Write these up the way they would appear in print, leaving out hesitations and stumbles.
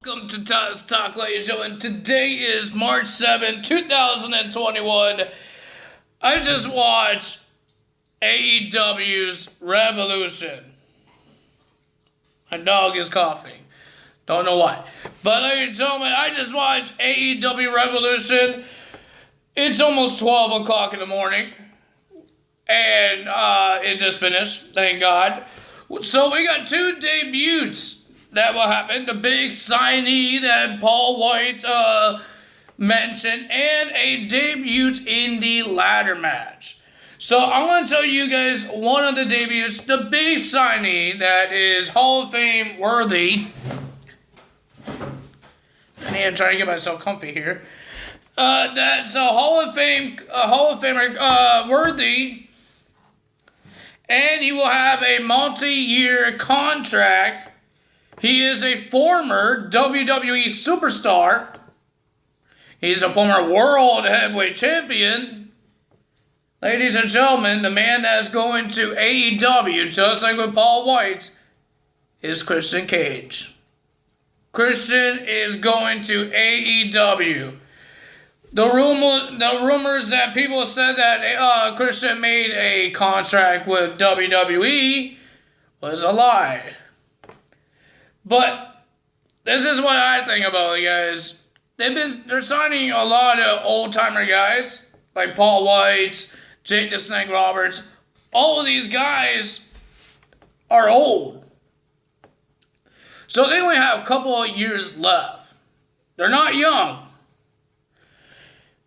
Welcome to Taz Talk, ladies and gentlemen. Today is March 7, 2021. I just watched AEW's Revolution. My dog is coughing. Don't know why. But ladies and gentlemen, I just watched AEW Revolution. It's almost 12 o'clock in the morning. And it just finished, thank God. So we got two debuts that will happen. The big signee that Paul White mentioned, and a debut in the ladder match. So I'm going to tell you guys one of the debuts, the big signee that is Hall of Fame worthy. I need to try to get myself comfy here. That's a Hall of Famer worthy. And he will have a multi-year contract. He is a former WWE superstar. He's a former World Heavyweight Champion. Ladies and gentlemen, the man that's going to AEW, just like with Paul White, is Christian Cage. Christian is going to AEW. The rumors that people said that Christian made a contract with WWE was a lie. But this is what I think about it, guys. They're signing a lot of old timer guys like Paul White, Jake the Snake Roberts. All of these guys are old, so they only have a couple of years left. They're not young.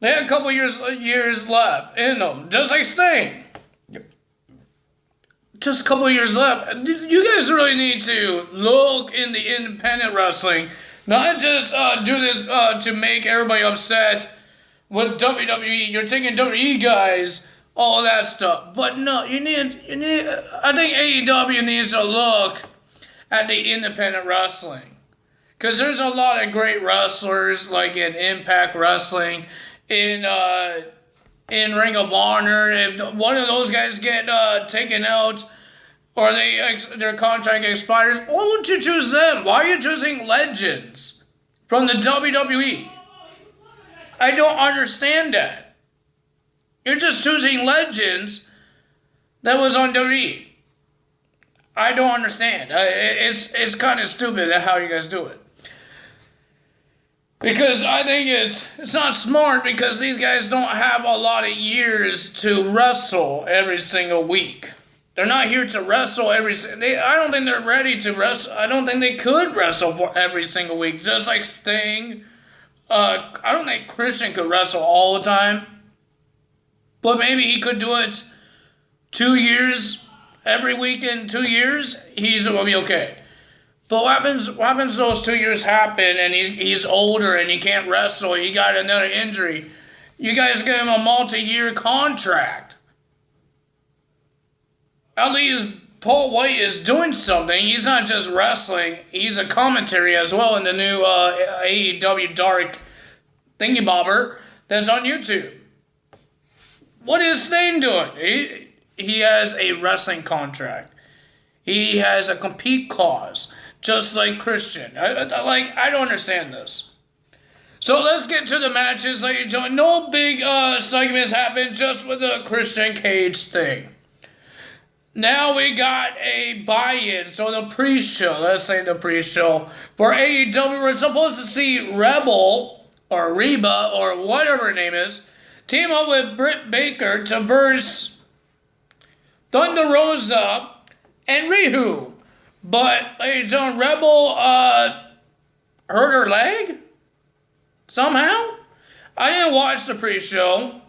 They have a couple years left in them, just like Sting. Just a couple of years left. You guys really need to look in the independent wrestling, not just do this to make everybody upset with WWE. You're taking WWE guys, all that stuff. But no, you need. I think AEW needs to look at the independent wrestling, because there's a lot of great wrestlers like in Impact Wrestling. In Ring of Honor, if one of those guys get taken out or their contract expires, why won't you choose them? Why are you choosing legends from the WWE? I don't understand that. You're just choosing legends that was on WWE. I don't understand. It's kind of stupid how you guys do it. Because I think it's not smart, because these guys don't have a lot of years to wrestle every single week. They're not here to wrestle I don't think they're ready to wrestle. I don't think they could wrestle for every single week. Just like Sting. I don't think Christian could wrestle all the time. But maybe he could do it 2 years, every week in 2 years. Will be okay. But what happens those 2 years happen and he's older and he can't wrestle, he got another injury. You guys give him a multi-year contract. At least Paul White is doing something. He's not just wrestling, he's a commentary as well in the new AEW Dark thingy-bobber that's on YouTube. What is Sting doing? He has a wrestling contract. He has a compete clause. Just like Christian. I don't understand this. So let's get to the matches, ladies and gentlemen. No big segments happen, just with the Christian Cage thing. Now we got a buy-in, so the pre-show, let's say the pre-show, for AEW, we're supposed to see Rebel, or Reba, or whatever her name is, team up with Britt Baker to verse Thunder Rosa and Rihu. But, ladies and gentlemen, Rebel hurt her leg? Somehow? I didn't watch the pre-show.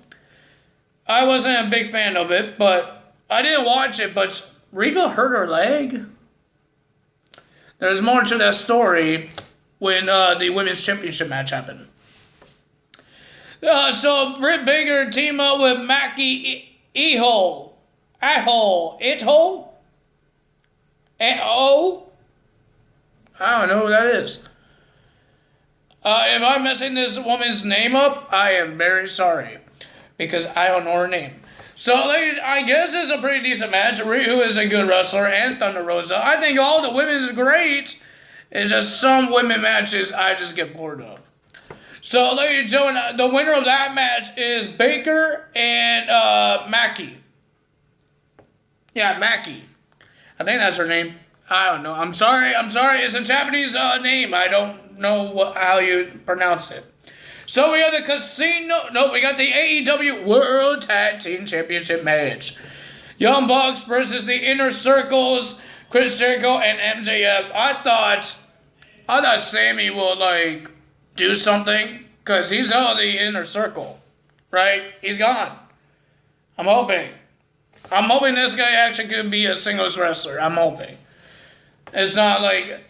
I wasn't a big fan of it, but I didn't watch it. But Reba hurt her leg? There's more to that story when the Women's Championship match happened. So, Britt Baker team up with Maki Itoh. I don't know who that is. If I'm messing this woman's name up, I am very sorry, because I don't know her name. So, ladies, I guess it's a pretty decent match. Rihu is a good wrestler, and Thunder Rosa. I think all the women is great. It's just some women matches I just get bored of. So, ladies and gentlemen, the winner of that match is Baker and Mackie. Yeah, Mackie. I think that's her name. I don't know. I'm sorry. It's a Japanese name. I don't know how you pronounce it. So we got the we got the AEW World Tag Team Championship match. Young Bucks versus the Inner Circles, Chris Jericho and MJF. I thought Sammy would do something because he's out of the Inner Circle, right? He's gone. I'm hoping this guy actually could be a singles wrestler. I'm hoping. It's not like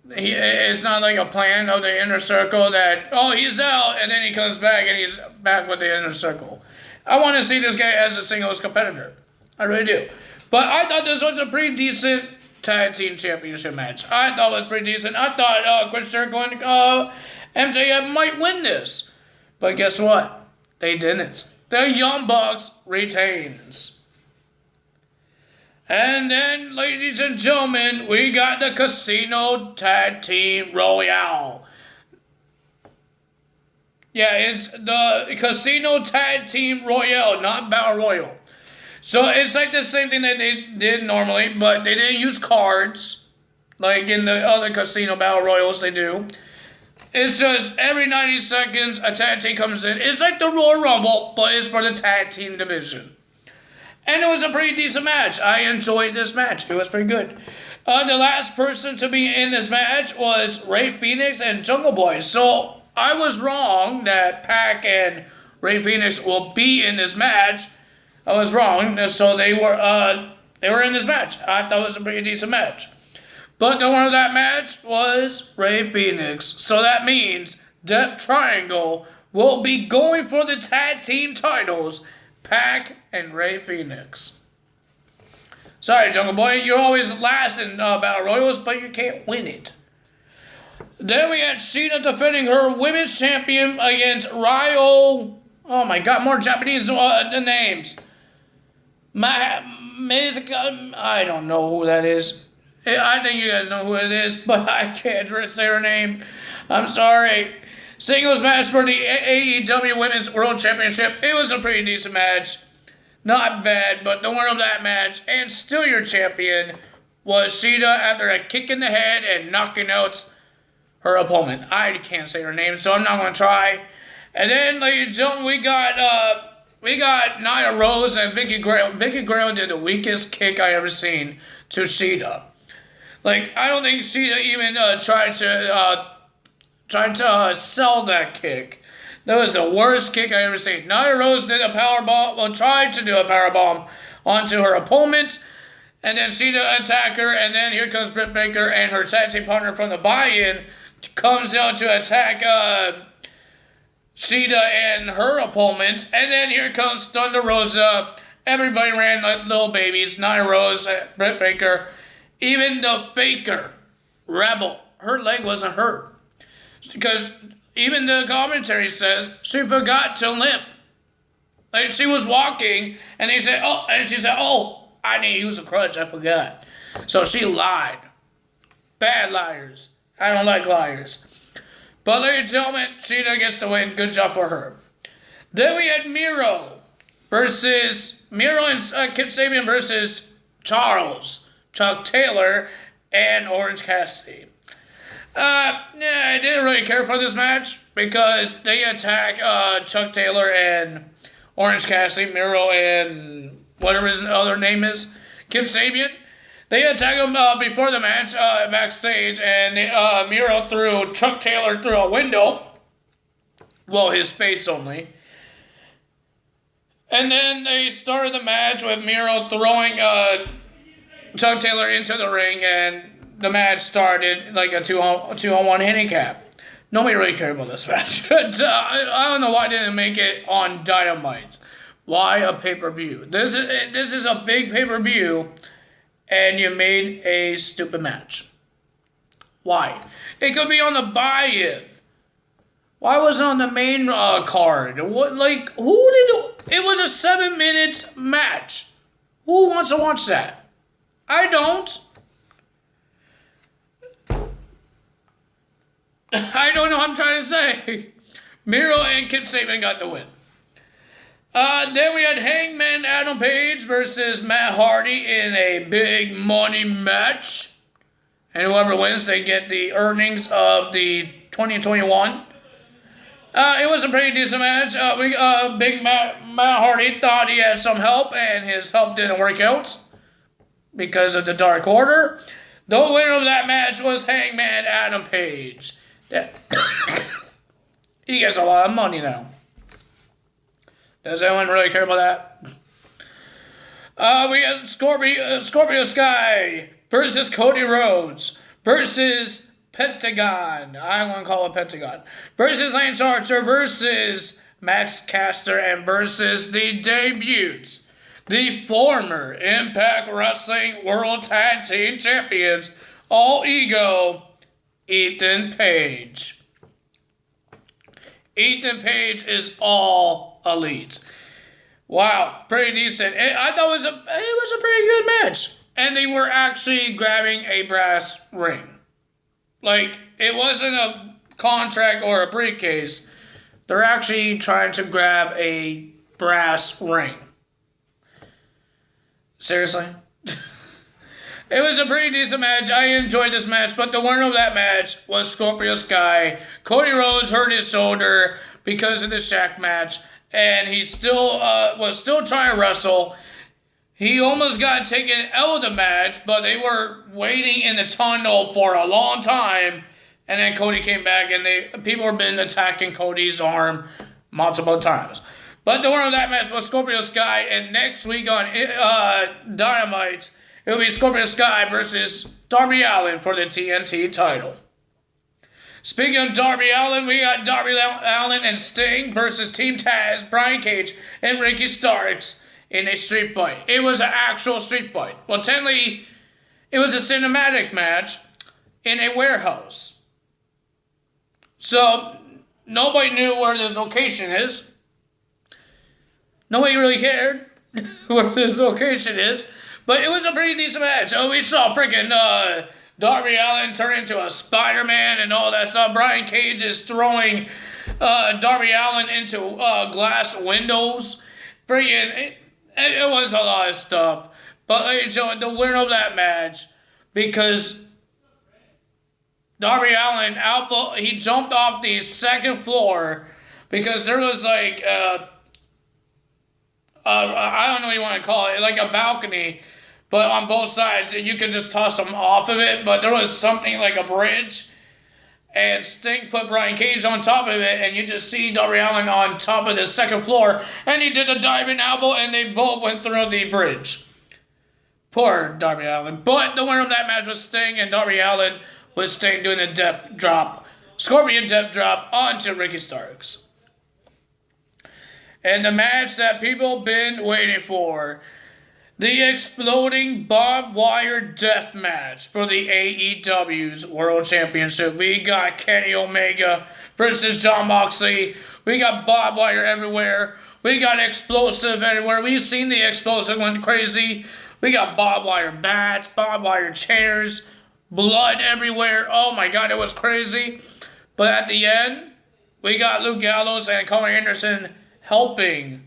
a plan of the Inner Circle that, he's out and then he comes back and he's back with the Inner Circle. I want to see this guy as a singles competitor. I really do. But I thought this was a pretty decent tag team championship match. I thought it was pretty decent. I thought Chris Jericho and MJF might win this. But guess what? They didn't. The Young Bucks retains. And then, ladies and gentlemen, we got the Casino Tag Team Royale. Yeah, it's the Casino Tag Team Royale, not Battle Royal. So it's like the same thing that they did normally, but they didn't use cards like in the other Casino Battle Royals they do. It's just every 90 seconds a tag team comes in. It's like the Royal Rumble, but it's for the tag team division. And it was a pretty decent match. I enjoyed this match. It was pretty good. The last person to be in this match was Rey Fenix and Jungle Boy. So I was wrong that Pac and Rey Fenix will be in this match. I was wrong. So they were in this match. I thought it was a pretty decent match. But the winner of that match was Rey Fenix. So that means Death Triangle will be going for the tag team titles. Pac and Rey Fenix. Sorry, Jungle Boy, you're always last in Battle Royals, but you can't win it. Then we had Shida defending her women's champion against Ryo. Oh my God, more Japanese names. I don't know who that is. I think you guys know who it is, but I can't say her name. I'm sorry. Singles match for the AEW Women's World Championship. It was a pretty decent match. Not bad, but the winner of that match, and still your champion, was Shida after a kick in the head and knocking out her opponent. I can't say her name, so I'm not going to try. And then, ladies and gentlemen, we got Nia Rose and Vicky Guerrero. Vicky Guerrero did the weakest kick I ever seen to Shida. I don't think Shida even tried to sell that kick. That was the worst kick I ever seen. Nia Rose did a powerbomb, tried to do a powerbomb onto her opponent, and then Shida attacked her, and then here comes Britt Baker and her tag team partner from the buy-in comes out to attack Shida and her opponent, and then here comes Thunder Rosa. Everybody ran like little babies. Nia Rose, Britt Baker, even the Faker, Rebel, her leg wasn't hurt. Because even the commentary says she forgot to limp. She was walking, and she said, I didn't use a crutch, I forgot. So she lied. Bad liars. I don't like liars. But ladies and gentlemen, Shida gets the win. Good job for her. Then we had Miro and Kip Sabian versus Chuck Taylor, and Orange Cassidy. I didn't really care for this match because they attack Chuck Taylor and Orange Cassidy, Miro, and whatever his other name is, Kip Sabian. They attack him before the match backstage, and Miro threw Chuck Taylor through a window. Well, his face only. And then they started the match with Miro throwing Chuck Taylor into the ring, and the match started like a 2-on-1 handicap. Nobody really cared about this match. I don't know why they didn't make it on Dynamite. Why a pay-per-view? This is a big pay-per-view, and you made a stupid match. Why? It could be on the buy-in. Why was it on the main card? It was a 7-minute match. Who wants to watch that? I don't. I don't know what I'm trying to say. Miro and Kip Sabian got the win. Then we had Hangman Adam Page versus Matt Hardy in a big money match. And whoever wins, they get the earnings of the 2021. It was a pretty decent match. Big Matt Hardy thought he had some help, and his help didn't work out because of the Dark Order. The winner of that match was Hangman Adam Page. He gets a lot of money now. Does anyone really care about that? We have Scorpio Sky versus Cody Rhodes versus Pentagon. I want to call it Pentagon. Versus Lance Archer versus Max Caster and versus the debuts. The former Impact Wrestling World Tag Team Champions, All Ego, Ethan Page. Ethan Page is all elite. Wow, pretty decent. I thought it was a pretty good match. And they were actually grabbing a brass ring. Like, it wasn't a contract or a briefcase. They're actually trying to grab a brass ring. Seriously? It was a pretty decent match. I enjoyed this match, but the winner of that match was Scorpio Sky. Cody Rhodes hurt his shoulder because of the Shaq match, and he was still trying to wrestle. He almost got taken out of the match, but they were waiting in the tunnel for a long time, and then Cody came back, and people have been attacking Cody's arm multiple times. But the winner of that match was Scorpio Sky, and next week on Dynamite, it will be Scorpio Sky versus Darby Allin for the TNT title. Speaking of Darby Allin, we got Darby Allin and Sting versus Team Taz, Brian Cage, and Ricky Starks in a street fight. It was an actual street fight. Well, technically, it was a cinematic match in a warehouse. So, nobody knew where this location is. Nobody really cared where this location is. But it was a pretty decent match. Oh, we saw freaking Darby Allin turn into a Spider-Man and all that stuff. Brian Cage is throwing Darby Allin into glass windows. Freaking, it was a lot of stuff. But ladies and gentlemen, the winner of that match, because Darby Allin, he jumped off the second floor because there was like... I don't know what you want to call it, like a balcony, but on both sides, you could just toss them off of it, but there was something like a bridge, and Sting put Brian Cage on top of it, and you just see Darby Allin on top of the second floor, and he did a diving elbow, and they both went through the bridge. Poor Darby Allin. But the winner of that match was Sting, and Darby Allin was Sting doing a depth drop, Scorpion depth drop onto Ricky Starks. And the match that people have been waiting for. The exploding barbed wire death match for the AEW's World Championship. We got Kenny Omega versus Jon Moxley. We got barbed wire everywhere. We got explosive everywhere. We've seen the explosive went crazy. We got barbed wire bats, barbed wire chairs, blood everywhere. Oh my God, it was crazy. But at the end, we got Luke Gallows and Carl Anderson helping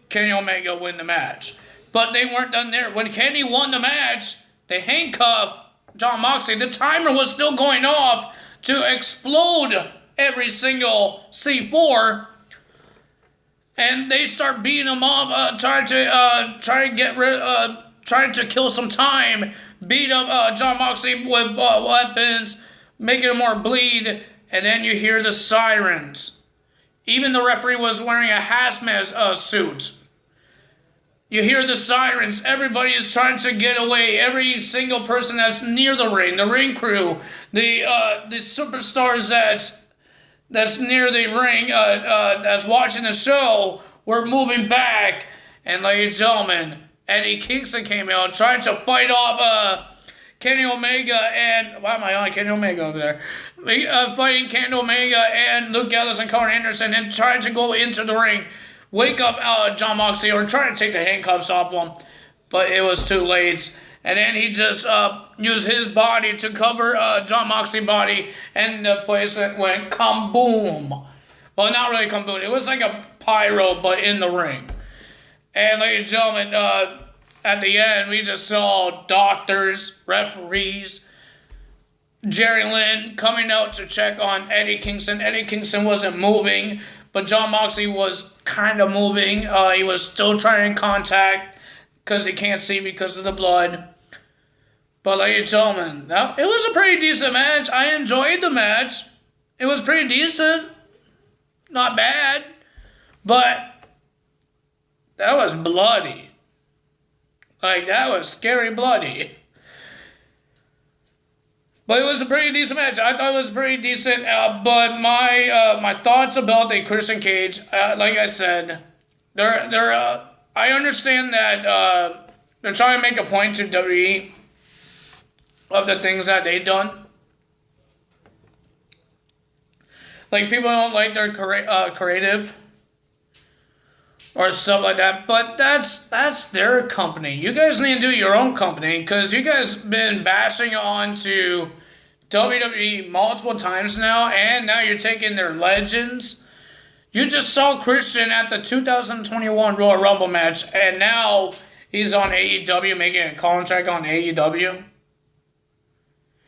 Kenny Omega win the match. But they weren't done there. When Kenny won the match, they handcuffed Jon Moxley. The timer was still going off to explode every single C4. And they start beating him up, trying to kill some time, beat up Jon Moxley with weapons, making him more bleed. And then you hear the sirens. Even the referee was wearing a hazmat suit. You hear the sirens. Everybody is trying to get away. Every single person that's near the ring crew, the superstars that's near the ring, that's watching the show, were moving back. And ladies and gentlemen, Eddie Kingston came out, tried to fight off Kenny Omega and... Why am I on Kenny Omega over there? Fighting Kenny Omega and Luke Gallows and Carl Anderson and trying to go into the ring, wake up Jon Moxley or trying to take the handcuffs off him. But it was too late. And then he just used his body to cover John Moxley's body, and the place went kaboom. Well, not really kaboom. It was like a pyro, but in the ring. And ladies and gentlemen, at the end, we just saw doctors, referees, Jerry Lynn coming out to check on Eddie Kingston. Eddie Kingston wasn't moving, but John Moxley was kind of moving. He was still trying to contact because he can't see because of the blood. But ladies and gentlemen, it was a pretty decent match. I enjoyed the match. It was pretty decent. Not bad. But that was bloody. Like, that was scary bloody. But it was a pretty decent match. I thought it was pretty decent. But my thoughts about the Christian Cage, like I said, I understand that they're trying to make a point to WWE of the things that they've done. Like, people don't like their creative or stuff like that, but that's their company. You guys need to do your own company, because you guys been bashing on to WWE multiple times now, and now you're taking their legends. You just saw Christian at the 2021 Royal Rumble match, and now he's on AEW, making a contract on AEW.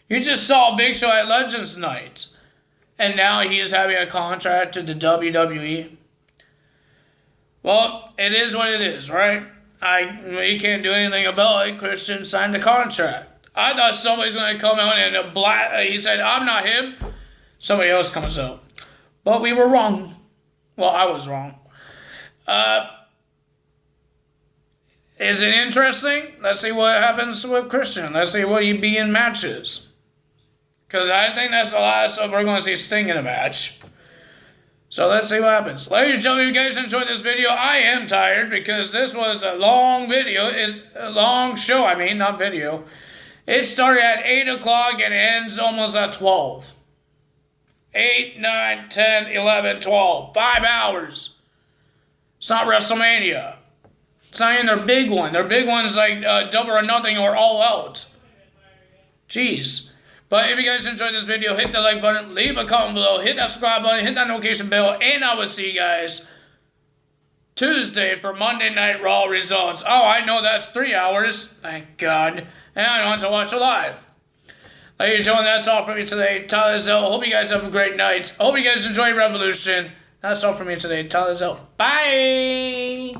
You just saw Big Show at Legends Night, and now he's having a contract to the WWE. Well, it is what it is, right? We can't do anything about it. Christian signed the contract. I thought somebody's going to come out and he said, I'm not him. Somebody else comes out. But we were wrong. Well, I was wrong. Is it interesting? Let's see what happens with Christian. Let's see what he be in matches. Because I think that's the last time we're going to see Sting in a match. So let's see what happens. Ladies and gentlemen, if you guys enjoyed this video, I am tired because this was a long video. It's a long show, not video. It started at 8 o'clock and ends almost at 12. 8, 9, 10, 11, 12. 5 hours. It's not WrestleMania. It's not even their big one. Their big one's like Double or Nothing or All Out. Jeez. But if you guys enjoyed this video, hit the like button, leave a comment below, hit that subscribe button, hit that notification bell, and I will see you guys Tuesday for Monday Night Raw results. Oh, I know that's 3 hours. Thank God. And I don't have to watch it live. Ladies and gentlemen, that's all for me today. Tyler Zell. Hope you guys have a great night. Hope you guys enjoy Revolution. That's all for me today. Tyler Zell. Bye.